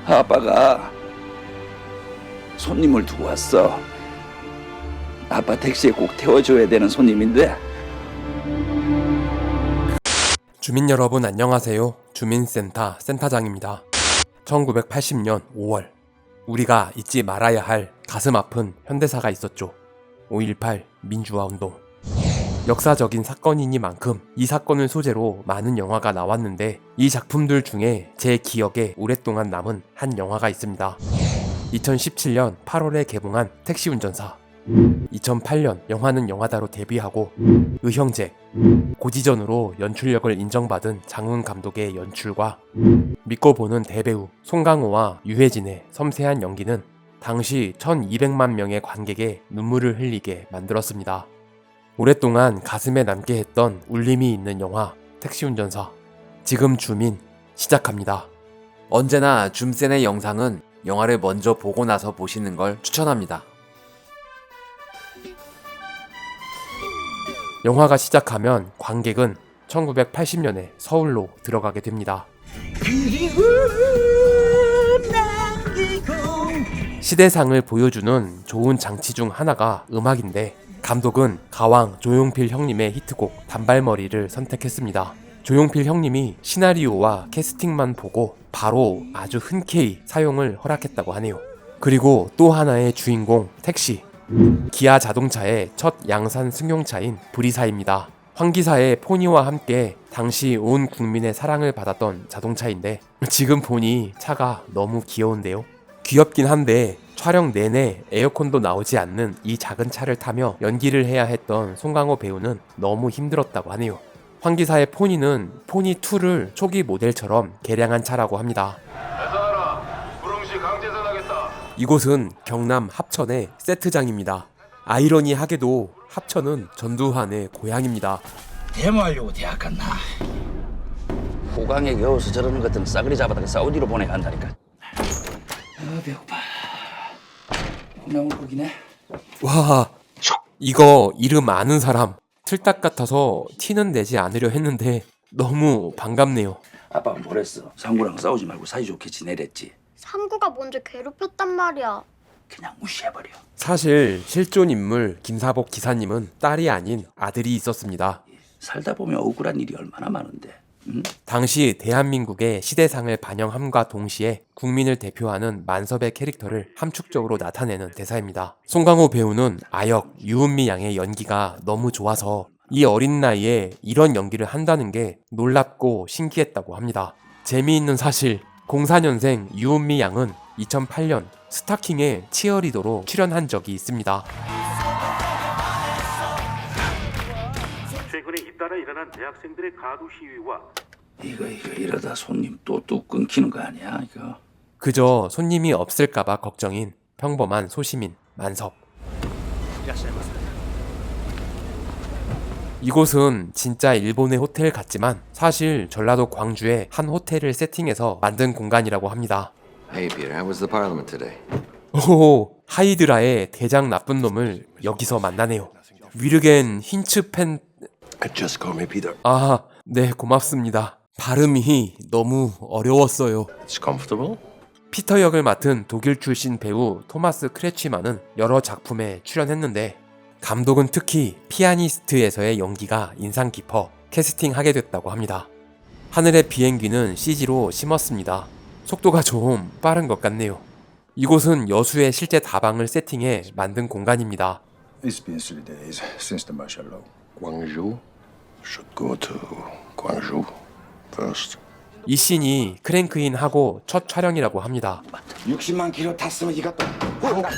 아빠가 손님을 두고 왔어. 아빠 택시에 꼭 태워줘야 되는 손님인데. 주민 여러분 안녕하세요. 주민센터 센터장입니다. 1980년 5월 우리가 잊지 말아야 할 가슴 아픈 현대사가 있었죠. 5.18 민주화 운동. 역사적인 사건이니만큼 이 사건을 소재로 많은 영화가 나왔는데 이 작품들 중에 제 기억에 오랫동안 남은 한 영화가 있습니다. 2017년 8월에 개봉한 택시운전사. 2008년 영화는 영화다로 데뷔하고 의형제, 고지전으로 연출력을 인정받은 장훈 감독의 연출과 믿고 보는 대배우 송강호와 유해진의 섬세한 연기는 당시 1200만 명의 관객의 눈물을 흘리게 만들었습니다. 오랫동안 가슴에 남게 했던 울림이 있는 영화 택시운전사. 지금 주민 시작합니다. 언제나 줌센의 영상은 영화를 먼저 보고 나서 보시는 걸 추천합니다. 영화가 시작하면 관객은 1980년에 서울로 들어가게 됩니다. 시대상을 보여주는 좋은 장치 중 하나가 음악인데 감독은 가왕 조용필 형님의 히트곡 단발머리를 선택했습니다. 조용필 형님이 시나리오와 캐스팅만 보고 바로 아주 흔쾌히 사용을 허락했다고 하네요. 그리고 또 하나의 주인공 택시. 기아 자동차의 첫 양산 승용차인 브리사입니다. 황기사의 포니와 함께 당시 온 국민의 사랑을 받았던 자동차인데 지금 보니 차가 너무 귀여운데요. 귀엽긴 한데 촬영 내내 에어컨도 나오지 않는 이 작은 차를 타며 연기를 해야 했던 송강호 배우는 너무 힘들었다고 하네요. 황기사의 포니는 포니2를 초기 모델처럼 개량한 차라고 합니다. 이곳은 경남 합천의 세트장입니다. 아이러니하게도 합천은 전두환의 고향입니다. 데모하려고 대학 갔나? 호강에 겨워서 저러는 것들은 싸그리 잡아다가 사우디로 보내야 한다니까. 배고파. 콩나물국이네. 와, 이거 이름 아는 사람. 틀딱 같아서 티는 내지 않으려 했는데 너무 반갑네요. 아빠가 뭐랬어? 상구랑 싸우지 말고 사이좋게 지내랬지. 상구가 먼저 괴롭혔단 말이야. 그냥 무시해버려. 사실 실존 인물 김사복 기사님은 딸이 아닌 아들이 있었습니다. 살다 보면 억울한 일이 얼마나 많은데. 응? 당시 대한민국의 시대상을 반영함과 동시에 국민을 대표하는 만섭의 캐릭터를 함축적으로 나타내는 대사입니다. 송강호 배우는 아역 유은미 양의 연기가 너무 좋아서 이 어린 나이에 이런 연기를 한다는 게 놀랍고 신기했다고 합니다. 재미있는 사실, 04년생 유은미 양은 2008년 스타킹의 치어리더로 출연한 적이 있습니다. 최근에 잇따라 일어난 대학생들의 가두 시위와 이거 이러다 손님 또 뚝 끊기는 거 아니야 이거? 그저 손님이 없을까봐 걱정인 평범한 소시민 만섭. 이곳은 진짜 일본의 호텔 같지만 사실 전라도 광주의 한 호텔을 세팅해서 만든 공간이라고 합니다. Hey Peter, how was the parliament today? 오, 하이드라의 대장 나쁜 놈을 여기서 만나네요. 위르겐 힌츠펜. Just call me Peter. 아, 네, 고맙습니다. 발음이 너무 어려웠어요. It's comfortable? 피터 역을 맡은 독일 출신 배우 토마스 크레치만은 여러 작품에 출연했는데 감독은 특히 피아니스트에서의 연기가 인상 깊어 캐스팅하게 됐다고 합니다. 하늘의 비행기는 CG로 심었습니다. 속도가 좀 빠른 것 같네요. 이곳은 여수의 실제 다방을 세팅해 만든 공간입니다. It's been 3 days since the martial law. Guangzhou? Should go to Guangzhou first. 이 씬이 크랭크인하고 첫 촬영이라고 합니다. 60만 킬로 탔으면 이것도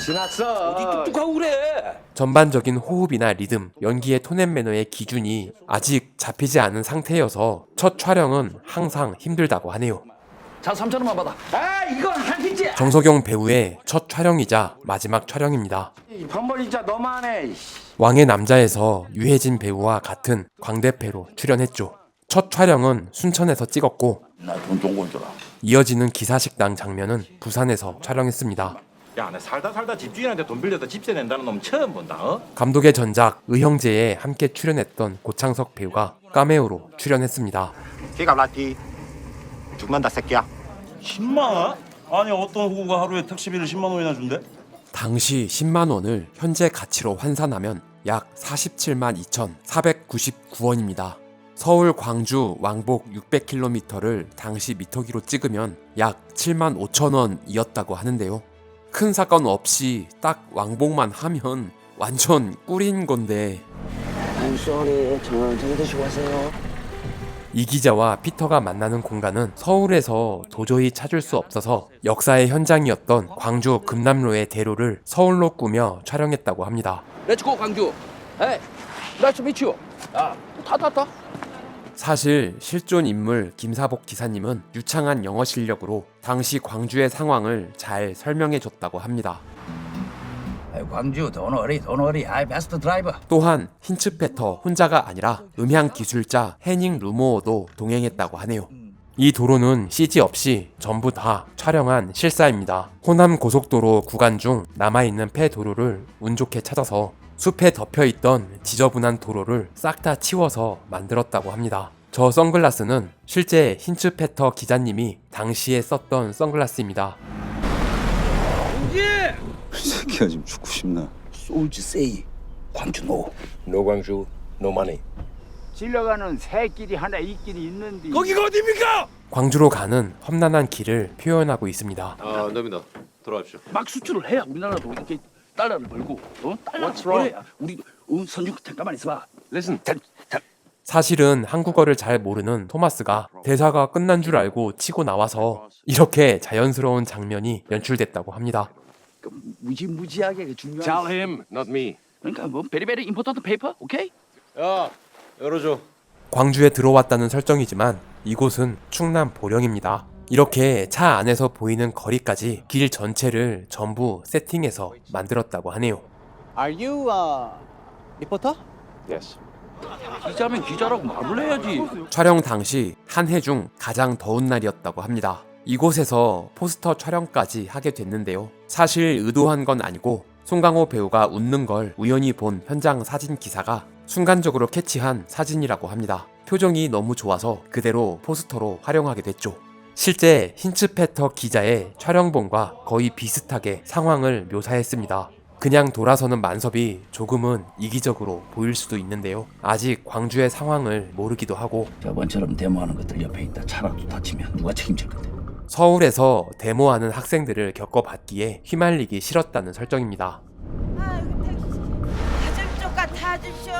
지났어. 어디 뚝뚝하고 그래? 전반적인 호흡이나 리듬, 연기의 톤 앤 매너의 기준이 아직 잡히지 않은 상태여서 첫 촬영은 항상 힘들다고 하네요. 자 3,000원만 받아. 아 이건 한 핀지. 정석용 배우의 첫 촬영이자 마지막 촬영입니다. 번벌 진짜 너무하네. 왕의 남자에서 유해진 배우와 같은 광대패로 출연했죠. 첫 촬영은 순천에서 찍었고 나 돈 좀 줘라. 이어지는 기사식당 장면은 부산에서 촬영했습니다. 야, 내 살다 집주인한테 돈 빌려다 집세 낸다는 놈 처음 본다. 어? 감독의 전작 의형제에 함께 출연했던 고창석 배우가 카메오로 출연했습니다. 기가 라티 죽는다 새끼야. 10만? 아니 어떤 후보가 하루에 택시비를 10만 원이나 준대? 당시 10만 원을 현재 가치로 환산하면 약 47만 2,499원입니다. 서울 광주 왕복 600km를 당시 미터기로 찍으면 약 7만 5천 원이었다고 하는데요. 큰 사건 없이 딱 왕복만 하면 완전 꿀인 건데. 이 기자와 피터가 만나는 공간은 서울에서 도저히 찾을 수 없어서 역사의 현장이었던 광주 금남로의 대로를 서울로 꾸며 촬영했다고 합니다. 렛츠고 광주. 에이, 나이스 미치오. 야, 타. 사실 실존 인물 김사복 기사님은 유창한 영어 실력으로 당시 광주의 상황을 잘 설명해 줬다고 합니다. 광주, 도너리, 아이 베스트 드라이버. 또한 힌츠페터 혼자가 아니라 음향 기술자 해닝 루모어도 동행했다고 하네요. 이 도로는 CG 없이 전부 다 촬영한 실사입니다. 호남 고속도로 구간 중 남아있는 폐도로를 운 좋게 찾아서 숲에 덮여있던 지저분한 도로를 싹 다 치워서 만들었다고 합니다. 저 선글라스는 실제 힌츠페터 기자님이 당시에 썼던 선글라스입니다. 이 새끼가 지금 죽고 싶나? 솔즈 세이 광주 노. No Guangzhou, no money. 질러가는 새끼리 하나 있긴 있는데 거기가 어디입니까? 광주로 가는 험난한 길을 표현하고 있습니다. 아, 너입니다. 돌아가십시오. 막 수출을 해야 우리나라도 이렇게 달러를 벌고, 달러를 벌어야 우리 선주 잠깐만 있어봐. Listen. 사실은 한국어를 잘 모르는 토마스가 대사가 끝난 줄 알고 치고 나와서 이렇게 자연스러운 장면이 연출됐다고 합니다. 무지무지하게 중요한. Tell him, not me. 그러니까 뭐 베리베리 임포턴트 페이퍼, 오케이? 야, 열어줘. 광주에 들어왔다는 설정이지만 이곳은 충남 보령입니다. 이렇게 차 안에서 보이는 거리까지 길 전체를 전부 세팅해서 만들었다고 하네요. Are you reporter? Yes. 기자면 기자라고 말을 해야지. 촬영 당시 한 해 중 가장 더운 날이었다고 합니다. 이곳에서 포스터 촬영까지 하게 됐는데요. 사실 의도한 건 아니고 송강호 배우가 웃는 걸 우연히 본 현장 사진 기사가 순간적으로 캐치한 사진이라고 합니다. 표정이 너무 좋아서 그대로 포스터로 활용하게 됐죠. 실제 힌츠페터 기자의 촬영본과 거의 비슷하게 상황을 묘사했습니다. 그냥 돌아서는 만섭이 조금은 이기적으로 보일 수도 있는데요. 아직 광주의 상황을 모르기도 하고 저번처럼 데모하는 것들 옆에 있다 차라도 다치면 누가 책임질 건데. 서울에서 데모하는 학생들을 겪어봤기에 휘말리기 싫었다는 설정입니다. 아이고 택시 사진 좀 갖다 주쇼.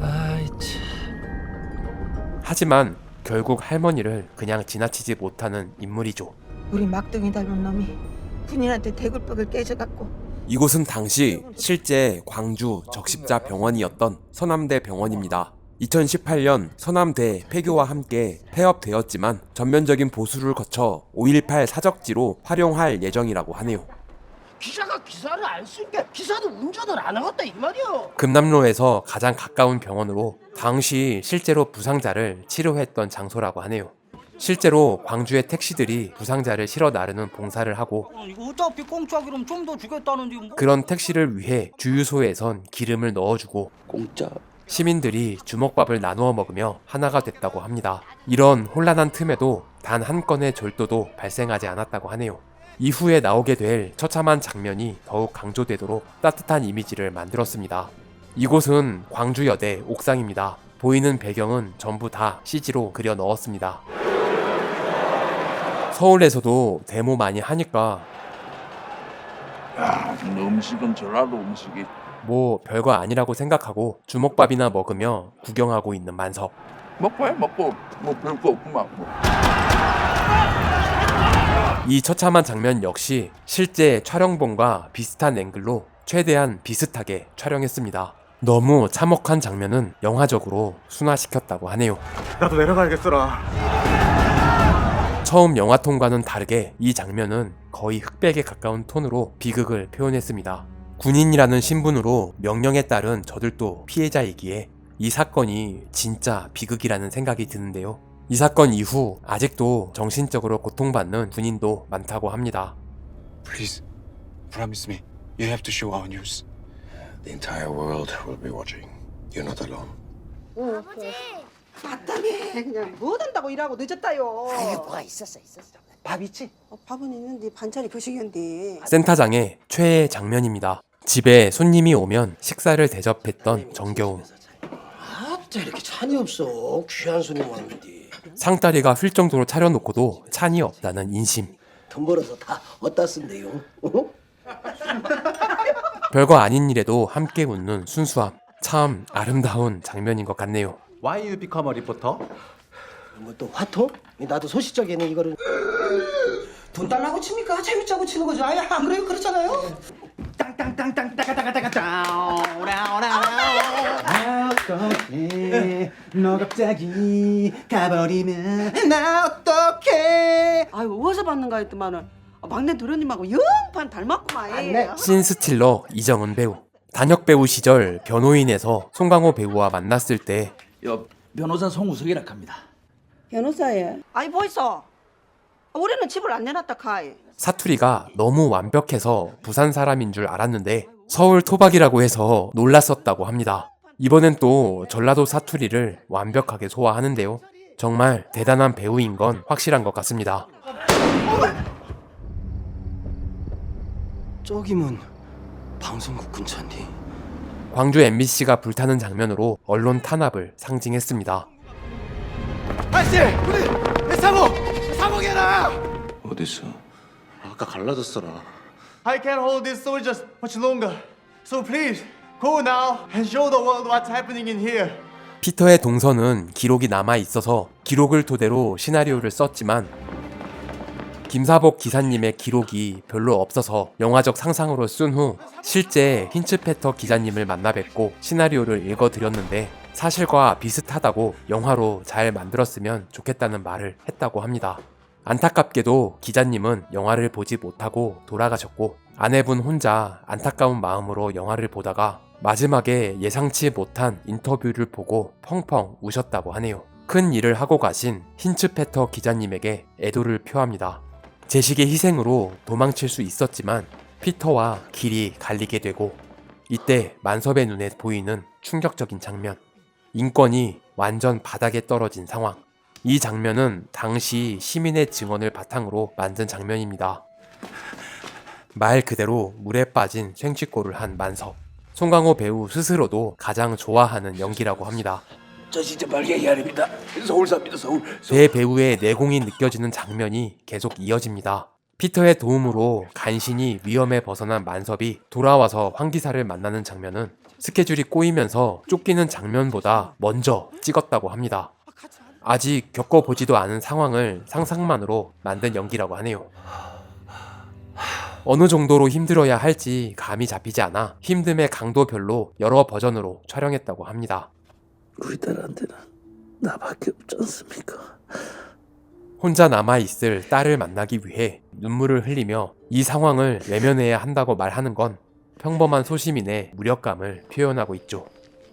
아이 참. 하지만 결국 할머니를 그냥 지나치지 못하는 인물이죠. 우리 막둥이 닮은 놈이 군인한테 대굴벽을 깨져갖고. 이곳은 당시 실제 광주 적십자 병원이었던 서남대 병원입니다. 2018년 서남대 폐교와 함께 폐업되었지만 전면적인 보수를 거쳐 5.18 사적지로 활용할 예정이라고 하네요. 기사가 기사를 안 쓰니까 기사도 운전을 안 하겠다 이 말이야. 금남로에서 가장 가까운 병원으로 당시 실제로 부상자를 치료했던 장소라고 하네요. 실제로 광주의 택시들이 부상자를 실어 나르는 봉사를 하고 이거 어차피 공짜기름 좀 더 주겠다는데 뭐. 그런 택시를 위해 주유소에선 기름을 넣어주고 공짜. 시민들이 주먹밥을 나누어 먹으며 하나가 됐다고 합니다. 이런 혼란한 틈에도 단 한 건의 절도도 발생하지 않았다고 하네요. 이후에 나오게 될 처참한 장면이 더욱 강조되도록 따뜻한 이미지를 만들었습니다. 이곳은 광주여대 옥상입니다. 보이는 배경은 전부 다 CG로 그려 넣었습니다. 서울에서도 데모 많이 하니까 야, 음식은 전라도 음식이. 뭐 별거 아니라고 생각하고 주먹밥이나 먹으며 구경하고 있는 만석. 먹고 뭐 별거 없구만. 이 처참한 장면 역시 실제 촬영본과 비슷한 앵글로 최대한 비슷하게 촬영했습니다. 너무 참혹한 장면은 영화적으로 순화시켰다고 하네요. 나도 내려가야겠어라. 처음 영화통과는 다르게 이 장면은 거의 흑백에 가까운 톤으로 비극을 표현했습니다. 군인이라는 신분으로 명령에 따른 저들도 피해자이기에 이 사건이 진짜 비극이라는 생각이 드는데요. 이 사건 이후 아직도 정신적으로 고통받는 군인도 많다고 합니다. Please, promise me. You have to show our news. The entire world will be watching. You're not alone. 아버지, 맞다며. 그냥 뭐 된다고 일하고 늦었다요. 아이 뭐가 있었어. 밥 있지? 밥은 있는데 반찬이 거시기인데. 센터장의 최애 장면입니다. 집에 손님이 오면 식사를 대접했던 정겨움. 아따 이렇게 찬이 없어. 귀한 손님 왔는데. 상다리가 휠 정도로 차려놓고도 찬이 없다는 인심. 돈 벌어서 다 어디다 쓴대요? 어? 별거 아닌 일에도 함께 웃는 순수함. 참 아름다운 장면인 것 같네요. Why you become a reporter? 뭐 또 화통? 나도 소시적에는 이거를 돈 달라고 칩니까? 재밌자고 치는 거죠. 아예 안 그래요? 그렇잖아요. 어떡해 너 갑자기 가버리면 나 어떡해. 아유 어디서 받는가 했더만은 막내 도련님하고 영판 닮았구만. 신스틸러 이정은 배우. 단역 배우 시절 변호인에서 송강호 배우와 만났을 때 변호사 송우석이라 합니다. 변호사예. 아이 보이소. 우리는 집을 안 내놨다 카이. 사투리가 너무 완벽해서 부산 사람인 줄 알았는데 서울 토박이라고 해서 놀랐었다고 합니다. 이번엔 또 전라도 사투리를 완벽하게 소화하는데요. 정말 대단한 배우인 건 확실한 것 같습니다. 저기면 방송국 근처인데. 광주 MBC가 불타는 장면으로 언론 탄압을 상징했습니다. 어딨어? 아까 갈라졌어라. I can't hold this soldiers much longer. So please go now and show the world what's happening in here. 피터의 동선은 기록이 남아 있어서 기록을 토대로 시나리오를 썼지만 김사복 기사님의 기록이 별로 없어서 영화적 상상으로 쓴 후 실제 힌츠페터 기자님을 만나 뵙고 시나리오를 읽어드렸는데 사실과 비슷하다고 영화로 잘 만들었으면 좋겠다는 말을 했다고 합니다. 안타깝게도 기자님은 영화를 보지 못하고 돌아가셨고 아내분 혼자 안타까운 마음으로 영화를 보다가 마지막에 예상치 못한 인터뷰를 보고 펑펑 우셨다고 하네요. 큰 일을 하고 가신 힌츠페터 기자님에게 애도를 표합니다. 제식의 희생으로 도망칠 수 있었지만 피터와 길이 갈리게 되고 이때 만섭의 눈에 보이는 충격적인 장면. 인권이 완전 바닥에 떨어진 상황. 이 장면은 당시 시민의 증언을 바탕으로 만든 장면입니다. 말 그대로 물에 빠진 생쥐꼴을 한 만섭. 송강호 배우 스스로도 가장 좋아하는 연기라고 합니다. 저 진짜 말갱이 아닙니다. 서울 삽니다. 서울. 대배우의 내공이 느껴지는 장면이 계속 이어집니다. 피터의 도움으로 간신히 위험에 벗어난 만섭이 돌아와서 황기사를 만나는 장면은 스케줄이 꼬이면서 쫓기는 장면보다 먼저 찍었다고 합니다. 아직 겪어보지도 않은 상황을 상상만으로 만든 연기라고 하네요. 어느 정도로 힘들어야 할지 감이 잡히지 않아 힘듦의 강도별로 여러 버전으로 촬영했다고 합니다. 우리 딸한테는 나밖에 없지 않습니까? 혼자 남아있을 딸을 만나기 위해 눈물을 흘리며 이 상황을 외면해야 한다고 말하는 건 평범한 소시민의 무력감을 표현하고 있죠.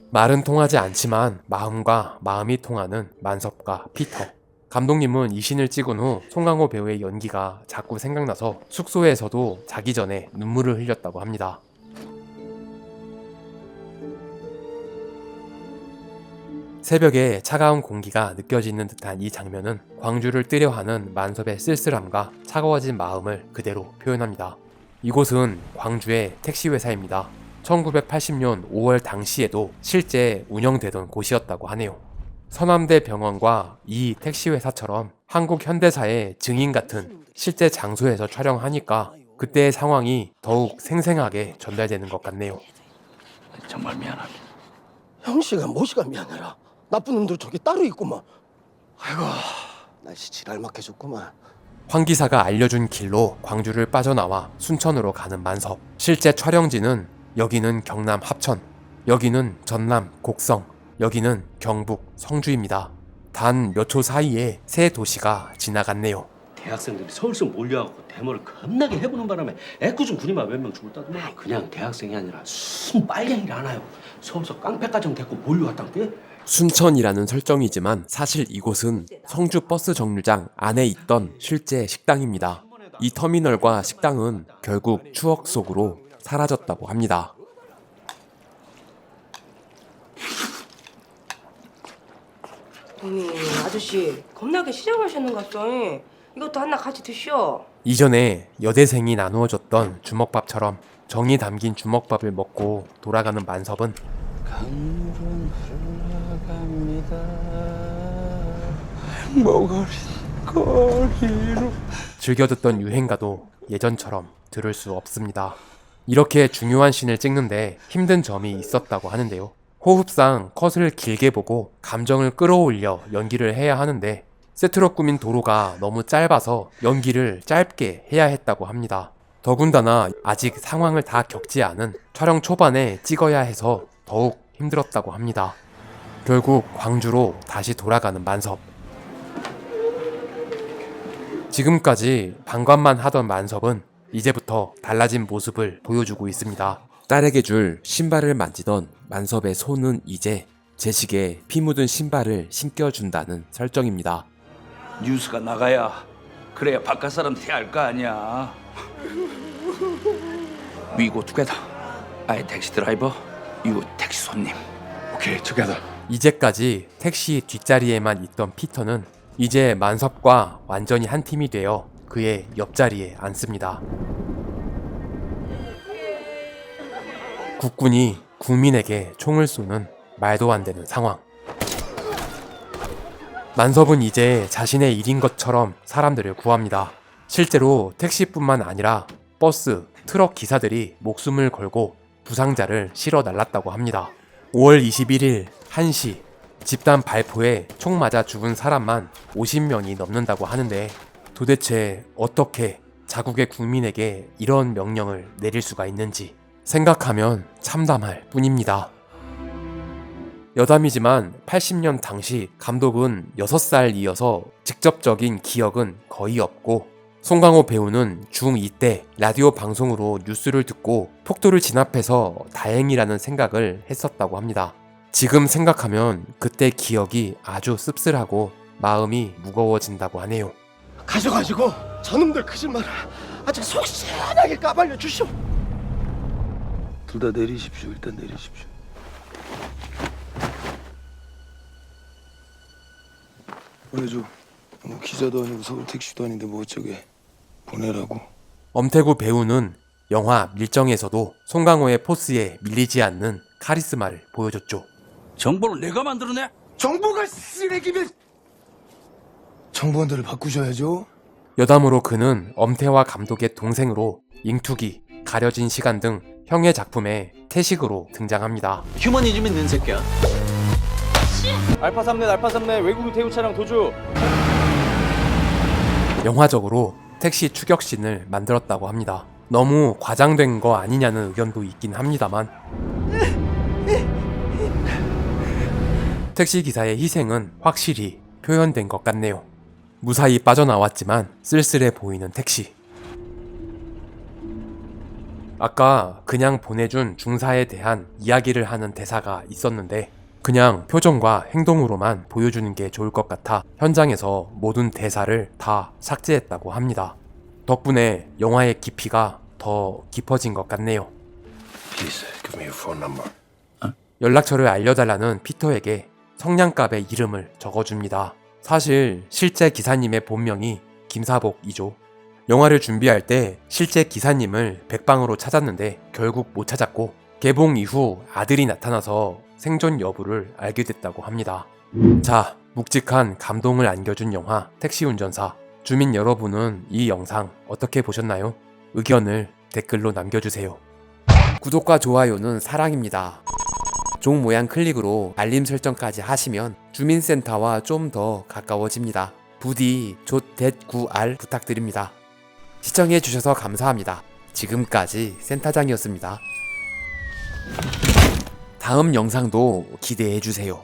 말은 통하지 않지만 마음과 마음이 통하는 만섭과 피터. 감독님은 이 씬을 찍은 후 송강호 배우의 연기가 자꾸 생각나서 숙소에서도 자기 전에 눈물을 흘렸다고 합니다. 새벽에 차가운 공기가 느껴지는 듯한 이 장면은 광주를 뜨려하는 만섭의 쓸쓸함과 차가워진 마음을 그대로 표현합니다. 이곳은 광주의 택시회사입니다. 1980년 5월 당시에도 실제 운영되던 곳이었다고 하네요. 서남대 병원과 이 택시회사처럼 한국 현대사의 증인 같은 실제 장소에서 촬영하니까 그때의 상황이 더욱 생생하게 전달되는 것 같네요. 정말 미안합니다. 형씨가 모시가 미안해라. 나쁜 놈들 저기 따로 있구만. 아이고 날씨 지랄막 해줬구만. 황 기사가 알려준 길로 광주를 빠져나와 순천으로 가는 만섭. 실제 촬영지는 여기는 경남 합천, 여기는 전남 곡성, 여기는 경북 성주입니다. 단 몇 초 사이에 세 도시가 지나갔네요. 대학생들이 서울서 몰려와서 데모를 겁나게 해보는 바람에 애꿎은 군인만 몇 명 죽었다더만. 그냥 대학생이 아니라 순 빨갱이를 하나요. 서울서 깡패가정 데리고 몰려왔단 게. 순천이라는 설정이지만 사실 이곳은 성주 버스 정류장 안에 있던 실제 식당입니다. 이 터미널과 식당은 결국 추억 속으로 사라졌다고 합니다. 형님, 아저씨 겁나게 시장하셨는갑소. 이것도 하나 같이 드시오. 이전에 여대생이 나누어줬던 주먹밥처럼 정이 담긴 주먹밥을 먹고 돌아가는 만섭은 강물은 흘러갑니다. 행복을 거리로. 즐겨 듣던 유행가도 예전처럼 들을 수 없습니다. 이렇게 중요한 씬을 찍는데 힘든 점이 있었다고 하는데요. 호흡상 컷을 길게 보고 감정을 끌어올려 연기를 해야 하는데 세트로 꾸민 도로가 너무 짧아서 연기를 짧게 해야 했다고 합니다. 더군다나 아직 상황을 다 겪지 않은 촬영 초반에 찍어야 해서 더욱 힘들었다고 합니다. 결국 광주로 다시 돌아가는 만섭. 지금까지 방관만 하던 만섭은 이제부터 달라진 모습을 보여주고 있습니다. 딸에게 줄 신발을 만지던 만섭의 손은 이제 제식에 피 묻은 신발을 신겨준다는 설정입니다. 뉴스가 나가야 그래야 바깥 사람들이 알 거 아니야. We go together. I 택시 드라이버, you 택시 손님. 오케이, together. 이제까지 택시 뒷자리에만 있던 피터는 이제 만섭과 완전히 한 팀이 되어 그의 옆자리에 앉습니다. 국군이 국민에게 총을 쏘는 말도 안 되는 상황. 만섭은 이제 자신의 일인 것처럼 사람들을 구합니다. 실제로 택시뿐만 아니라 버스, 트럭 기사들이 목숨을 걸고 부상자를 실어 날랐다고 합니다. 5월 21일 1시 집단 발포에 총 맞아 죽은 사람만 50명이 넘는다고 하는데 도대체 어떻게 자국의 국민에게 이런 명령을 내릴 수가 있는지 생각하면 참담할 뿐입니다. 여담이지만 80년 당시 감독은 6살이어서 직접적인 기억은 거의 없고 송강호 배우는 중2 때 라디오 방송으로 뉴스를 듣고 폭도를 진압해서 다행이라는 생각을 했었다고 합니다. 지금 생각하면 그때 기억이 아주 씁쓸하고 마음이 무거워진다고 하네요. 가져가지고 저놈들 크지 마라. 아주 속 시원하게 까발려 주시오. 둘 다 내리십시오. 일단 내리십시오. 보내줘. 뭐 기자도 아니고 서울 택시도 아닌데 뭐 어쩌게. 보내라고. 엄태구 배우는 영화 밀정에서도 송강호의 포스에 밀리지 않는 카리스마를 보여줬죠. 정보를 내가 만들어내? 정보가 쓰레기면 정보원들을 바꾸셔야죠. 여담으로 그는 엄태화 감독의 동생으로 잉투기, 가려진 시간 등 형의 작품에 태식으로 등장합니다. 휴머니즘 있는 새끼야. 알파 3넷 알파 3넷 외국 대우 차량 도주. 영화적으로 택시 추격신을 만들었다고 합니다. 너무 과장된 거 아니냐는 의견도 있긴 합니다만 택시 기사의 희생은 확실히 표현된 것 같네요. 무사히 빠져나왔지만 쓸쓸해 보이는 택시. 아까 그냥 보내준 중사에 대한 이야기를 하는 대사가 있었는데 그냥 표정과 행동으로만 보여주는 게 좋을 것 같아 현장에서 모든 대사를 다 삭제했다고 합니다. 덕분에 영화의 깊이가 더 깊어진 것 같네요. Please give me your phone number. 연락처를 알려달라는 피터에게 성냥갑의 이름을 적어줍니다. 사실 실제 기사님의 본명이 김사복이죠. 영화를 준비할 때 실제 기사님을 백방으로 찾았는데 결국 못 찾았고 개봉 이후 아들이 나타나서 생존 여부를 알게 됐다고 합니다. 자, 묵직한 감동을 안겨준 영화 택시운전사. 주민 여러분은 이 영상 어떻게 보셨나요? 의견을 댓글로 남겨주세요. 구독과 좋아요는 사랑입니다. 종 모양 클릭으로 알림 설정까지 하시면 주민센터와 좀 더 가까워집니다. 부디 조.9R 부탁드립니다. 시청해주셔서 감사합니다. 지금까지 센터장이었습니다. 다음 영상도 기대해주세요.